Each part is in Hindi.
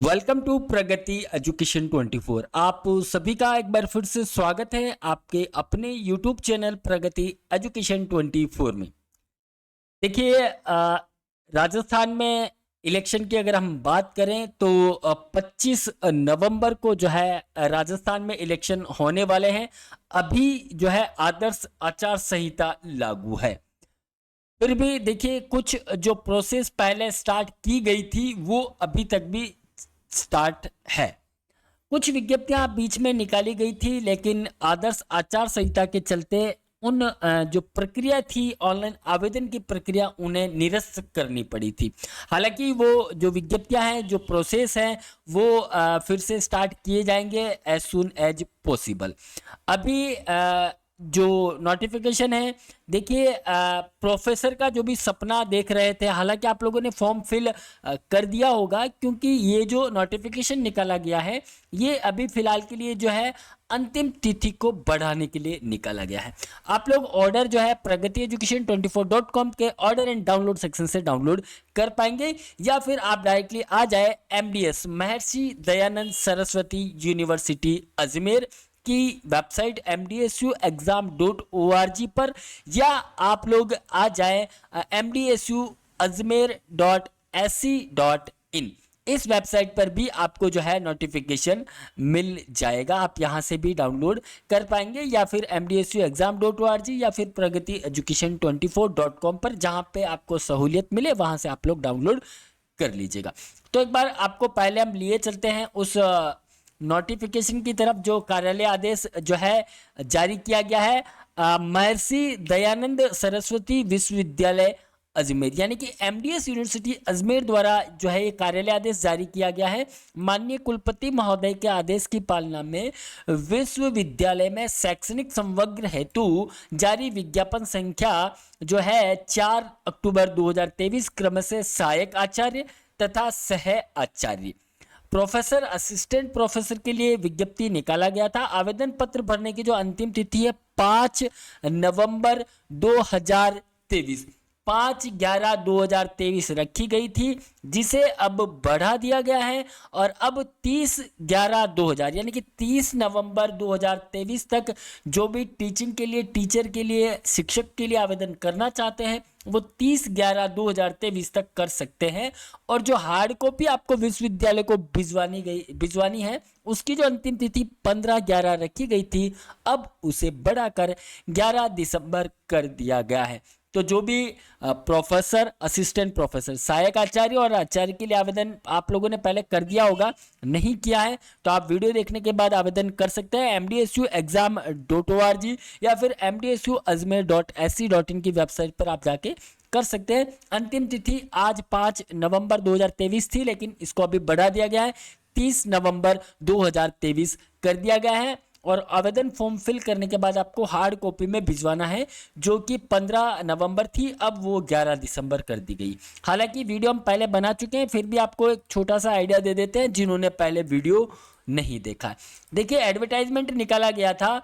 Welcome to Pragati education 24। आप सभी का एक बार फिर से स्वागत है आपके अपने यूट्यूब चैनल प्रगति एजुकेशन 24 में। देखिए, राजस्थान में इलेक्शन की अगर हम बात करें तो 25 नवंबर को जो है राजस्थान में इलेक्शन होने वाले हैं। अभी जो है आदर्श आचार संहिता लागू है। फिर भी देखिए, कुछ जो प्रोसेस पहले स्टार्ट की गई थी वो अभी तक भी स्टार्ट है। कुछ विज्ञप्तियां बीच में निकाली गई थी, लेकिन आदर्श आचार संहिता के चलते उन जो प्रक्रिया थी, ऑनलाइन आवेदन की प्रक्रिया, उन्हें निरस्त करनी पड़ी थी। हालांकि वो जो विज्ञप्तियां हैं, जो प्रोसेस है, वो फिर से स्टार्ट किए जाएंगे एज सुन एज पॉसिबल। अभी जो नोटिफिकेशन है, देखिए, प्रोफेसर का जो भी सपना देख रहे थे, हालांकि आप लोगों ने फॉर्म फिल कर दिया होगा, क्योंकि ये जो नोटिफिकेशन निकाला गया है ये अभी फिलहाल के लिए जो है अंतिम तिथि को बढ़ाने के लिए निकाला गया है। आप लोग ऑर्डर जो है प्रगति एजुकेशन 24.com के ऑर्डर एंड डाउनलोड सेक्शन से डाउनलोड कर पाएंगे, या फिर आप डायरेक्टली आ जाए MDS महर्षि दयानंद सरस्वती यूनिवर्सिटी अजमेर की वेबसाइट mdsuexam.org पर, या आप लोग आ जाए mdsuajmer.ac.in। इस वेबसाइट पर भी आपको जो है नोटिफिकेशन मिल जाएगा, आप यहां से भी डाउनलोड कर पाएंगे, या फिर mdsuexam.org या फिर प्रगति एजुकेशन 24.com पर, जहां पे आपको सहूलियत मिले वहां से आप लोग डाउनलोड कर लीजिएगा। तो एक बार आपको पहले हम लिए चलते हैं उस नोटिफिकेशन की तरफ, जो कार्यालय आदेश जो है जारी किया गया है महर्षि दयानंद सरस्वती विश्वविद्यालय अजमेर, यानी कि MDS यूनिवर्सिटी अजमेर द्वारा जो है ये कार्यालय आदेश जारी किया गया है। माननीय कुलपति महोदय के आदेश की पालना में विश्वविद्यालय में शैक्षणिक संवर्ग हेतु जारी विज्ञापन संख्या जो है 4 अक्टूबर 2023 क्रमशः सहायक आचार्य तथा सह आचार्य, प्रोफेसर, असिस्टेंट प्रोफेसर के लिए विज्ञप्ति निकाला गया था। आवेदन पत्र भरने की जो अंतिम तिथि है 5 नवंबर 2023, 5/11/2023 रखी गई थी, जिसे अब बढ़ा दिया गया है और अब 30/11/2000 यानी कि 30 नवंबर 2023 तक जो भी टीचिंग के लिए, टीचर के लिए, शिक्षक के लिए आवेदन करना चाहते हैं वो 30/11/2023 तक कर सकते हैं। और जो हार्ड कॉपी आपको विश्वविद्यालय को भिजवानी है, उसकी जो अंतिम तिथि 15/11 रखी गई थी, अब उसे बढ़ाकर 11 दिसंबर कर दिया गया है। तो जो भी प्रोफेसर, असिस्टेंट प्रोफेसर, सहायक आचार्य और आचार्य के लिए आवेदन आप लोगों ने पहले कर दिया होगा, नहीं किया है तो आप वीडियो देखने के बाद आवेदन कर सकते हैं mdsuexam.org या फिर mdsuajmer.ac.in की वेबसाइट पर आप जाके कर सकते हैं। अंतिम तिथि आज 5 नवंबर 2023 थी, लेकिन इसको अभी बढ़ा दिया गया है, 30 नवंबर 2023 कर दिया गया है। और आवेदन फॉर्म फिल करने के बाद आपको हार्ड कॉपी में भिजवाना है, जो कि 15 नवंबर थी, अब वो 11 दिसंबर कर दी गई। हालांकि वीडियो हम पहले बना चुके हैं, फिर भी आपको एक छोटा सा आइडिया दे देते हैं जिन्होंने पहले वीडियो नहीं देखा। देखिए, एडवर्टाइजमेंट निकाला गया था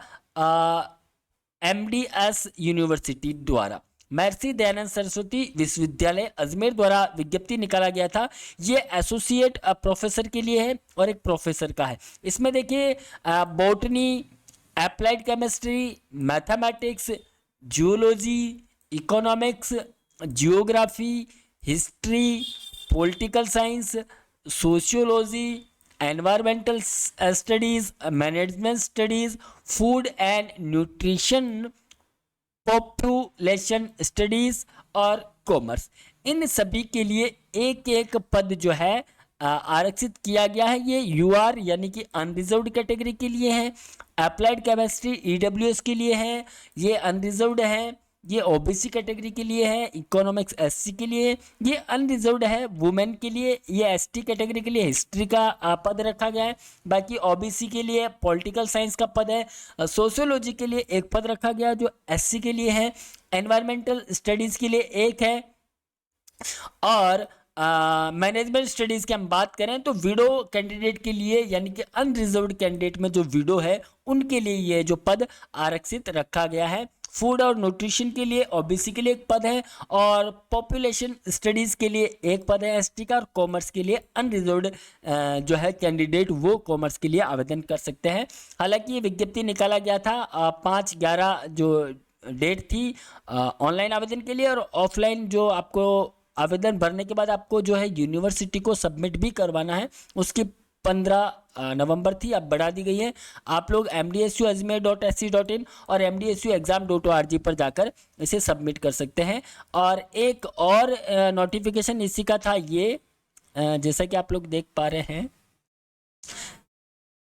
MDS यूनिवर्सिटी द्वारा, महर्षि दयानंद सरस्वती विश्वविद्यालय अजमेर द्वारा विज्ञप्ति निकाला गया था। ये एसोसिएट प्रोफेसर के लिए है और एक प्रोफेसर का है। इसमें देखिए, botany, applied chemistry, mathematics, geology, economics, geography, history, political science, sociology, environmental studies, management studies, food and nutrition, population studies और कॉमर्स, इन सभी के लिए एक एक पद जो है आरक्षित किया गया है। ये UR यानी कि अनरिजर्व्ड कैटेगरी के लिए है, अप्लाइड केमिस्ट्री EWS के लिए है, ये अनरिजर्व्ड है, ये OBC कैटेगरी के लिए है, इकोनॉमिक्स SC के लिए, ये अनरिजर्व्ड है वुमेन के लिए, ये ST कैटेगरी के लिए हिस्ट्री का पद रखा गया है। बाकी OBC के लिए पॉलिटिकल साइंस का पद है, सोशियोलॉजी के लिए एक पद रखा गया जो SC के लिए है, एनवायरमेंटल स्टडीज के लिए एक है, और मैनेजमेंट स्टडीज की हम बात करें तो विडो कैंडिडेट के लिए, यानी कि अनरिजर्व्ड कैंडिडेट में जो विडो है उनके लिए ये जो पद आरक्षित रखा गया है। फूड और न्यूट्रिशन के लिए ओबीसी के लिए एक पद है, और पॉपुलेशन स्टडीज़ के लिए एक पद है एसटी का, और कॉमर्स के लिए अनरिजर्व्ड जो है कैंडिडेट वो कॉमर्स के लिए आवेदन कर सकते हैं। हालांकि ये विज्ञप्ति निकाला गया था 5/11 जो डेट थी ऑनलाइन आवेदन के लिए, और ऑफलाइन जो आपको आवेदन भरने के बाद आपको जो है यूनिवर्सिटी को सबमिट भी करवाना है, उसकी 15 नवंबर थी, अब बढ़ा दी गई है। आप लोग mdsu.ajmer.ac.in और mdsu.exam.org पर जाकर इसे सबमिट कर सकते हैं। और एक और नोटिफिकेशन इसी का था ये, जैसा कि आप लोग देख पा रहे हैं,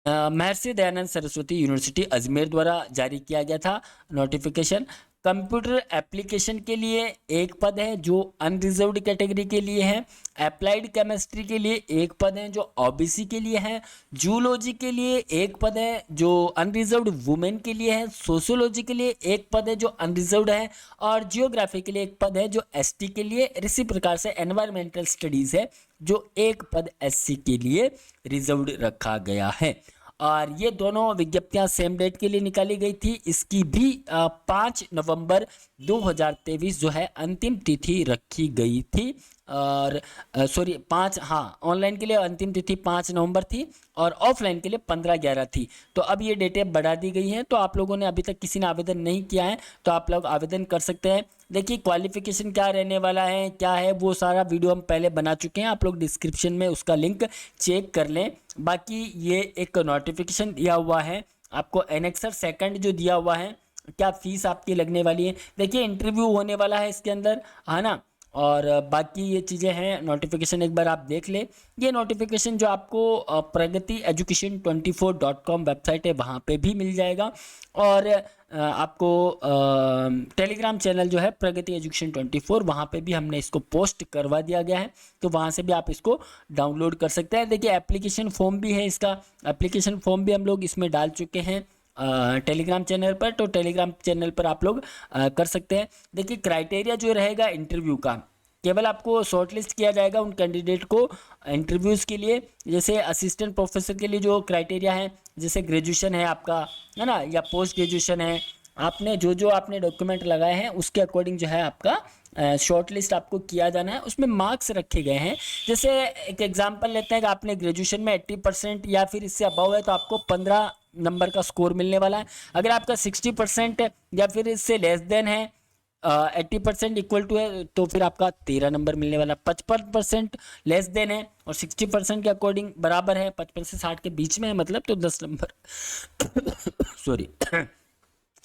महर्षि दयानंद सरस्वती यूनिवर्सिटी अजमेर द्वारा जारी किया गया था नोटिफिकेशन। कंप्यूटर एप्लीकेशन के लिए एक पद है जो अनरिजर्व्ड कैटेगरी के लिए है, अप्लाइड केमिस्ट्री के लिए एक पद है जो ओबीसी के लिए है, जूलॉजी के लिए एक पद है जो अनरिजर्व्ड वुमेन के लिए है, सोशियोलॉजी के लिए एक पद है जो अनरिजर्व्ड है, और जियोग्राफी के लिए एक पद है जो एसटी के लिए। इसी प्रकार से एनवायरमेंटल स्टडीज़ है जो एक पद एससी के लिए रिजर्व्ड रखा गया है। और ये दोनों विज्ञप्तियां सेम डेट के लिए निकाली गई थी। इसकी भी 5 नवंबर 2023 जो है अंतिम तिथि रखी गई थी। और सॉरी 5, हाँ, ऑनलाइन के लिए अंतिम तिथि 5 नवंबर थी और ऑफलाइन के लिए 15/11 थी। तो अब ये डेटें बढ़ा दी गई हैं। तो आप लोगों ने अभी तक किसी ने आवेदन नहीं किया है तो आप लोग आवेदन कर सकते हैं। देखिए क्वालिफिकेशन क्या रहने वाला है, क्या है, वो सारा वीडियो हम पहले बना चुके हैं, आप लोग डिस्क्रिप्शन में उसका लिंक चेक कर लें। बाकी ये एक नोटिफिकेशन दिया हुआ है आपको, एनेक्सर सेकंड जो दिया हुआ है, क्या फीस आपकी लगने वाली है। देखिए इंटरव्यू होने वाला है इसके अंदर, है ना। और बाकी ये चीज़ें हैं, नोटिफिकेशन एक बार आप देख लें। ये नोटिफिकेशन जो आपको pragati-education24.com वेबसाइट है वहाँ पे भी मिल जाएगा, और आपको टेलीग्राम चैनल जो है प्रगति एजुकेशन 24, वहाँ पे भी हमने इसको पोस्ट करवा दिया गया है, तो वहाँ से भी आप इसको डाउनलोड कर सकते हैं। देखिए एप्लीकेशन फॉर्म भी है, इसका एप्लीकेशन फॉर्म भी हम लोग इसमें डाल चुके हैं टेलीग्राम चैनल पर, तो टेलीग्राम चैनल पर आप लोग कर सकते हैं। देखिए क्राइटेरिया जो रहेगा इंटरव्यू का, केवल आपको शॉर्टलिस्ट किया जाएगा उन कैंडिडेट को इंटरव्यूज़ के लिए। जैसे असिस्टेंट प्रोफेसर के लिए जो क्राइटेरिया है, जैसे ग्रेजुएशन है आपका, है ना, या पोस्ट ग्रेजुएशन है, आपने जो आपने डॉक्यूमेंट लगाए हैं उसके अकॉर्डिंग जो है आपका शॉर्ट लिस्ट आपको किया जाना है। उसमें मार्क्स रखे गए हैं। जैसे एक एग्जांपल लेते हैं कि आपने ग्रेजुएशन में 80% या फिर इससे अबव है तो आपको 15 नंबर का स्कोर मिलने वाला है। अगर आपका 60% या फिर इससे लेस देन है, 80% इक्वल टू है, तो फिर आपका 13 नंबर मिलने वाला। 55% लेस देन है और 60% के अकॉर्डिंग बराबर है, 55 से 60 के बीच में है मतलब, तो 10 नंबर सॉरी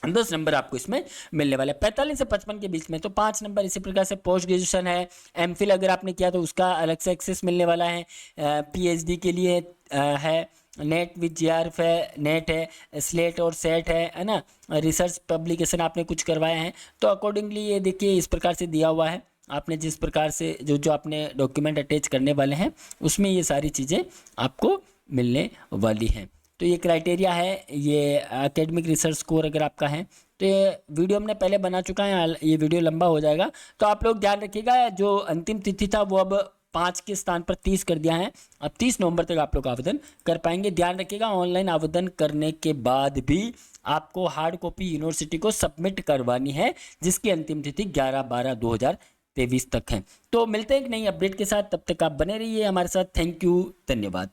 10 नंबर आपको इसमें मिलने वाले। 45 से 55 के बीच में तो 5 नंबर। इसी प्रकार से पोस्ट ग्रेजुएशन है, एमफिल अगर आपने किया तो उसका अलग से एक्सेस मिलने वाला है। पीएचडी के लिए है, नेट विद जेआरएफ है, नेट है, स्लेट और सेट है ना, रिसर्च पब्लिकेशन आपने कुछ करवाया है, तो अकॉर्डिंगली ये देखिए इस प्रकार से दिया हुआ है। आपने जिस प्रकार से जो आपने डॉक्यूमेंट अटैच करने वाले हैं उसमें ये सारी चीज़ें आपको मिलने वाली हैं। तो ये क्राइटेरिया है, ये एकेडमिक रिसर्च स्कोर अगर आपका है तो ये वीडियो हमने पहले बना चुका है, ये वीडियो लंबा हो जाएगा, तो आप लोग ध्यान रखिएगा। जो अंतिम तिथि था वो अब 5 के स्थान पर 30 कर दिया है। अब 30 नवंबर तक आप लोग आवेदन कर पाएंगे। ध्यान रखिएगा ऑनलाइन आवेदन करने के बाद भी आपको हार्ड कॉपी यूनिवर्सिटी को सबमिट करवानी है, जिसकी अंतिम तिथि 11/12/2023 तक है। तो मिलते हैं एक नई अपडेट के साथ, तब तक आप बने रहिए हमारे साथ। थैंक यू, धन्यवाद।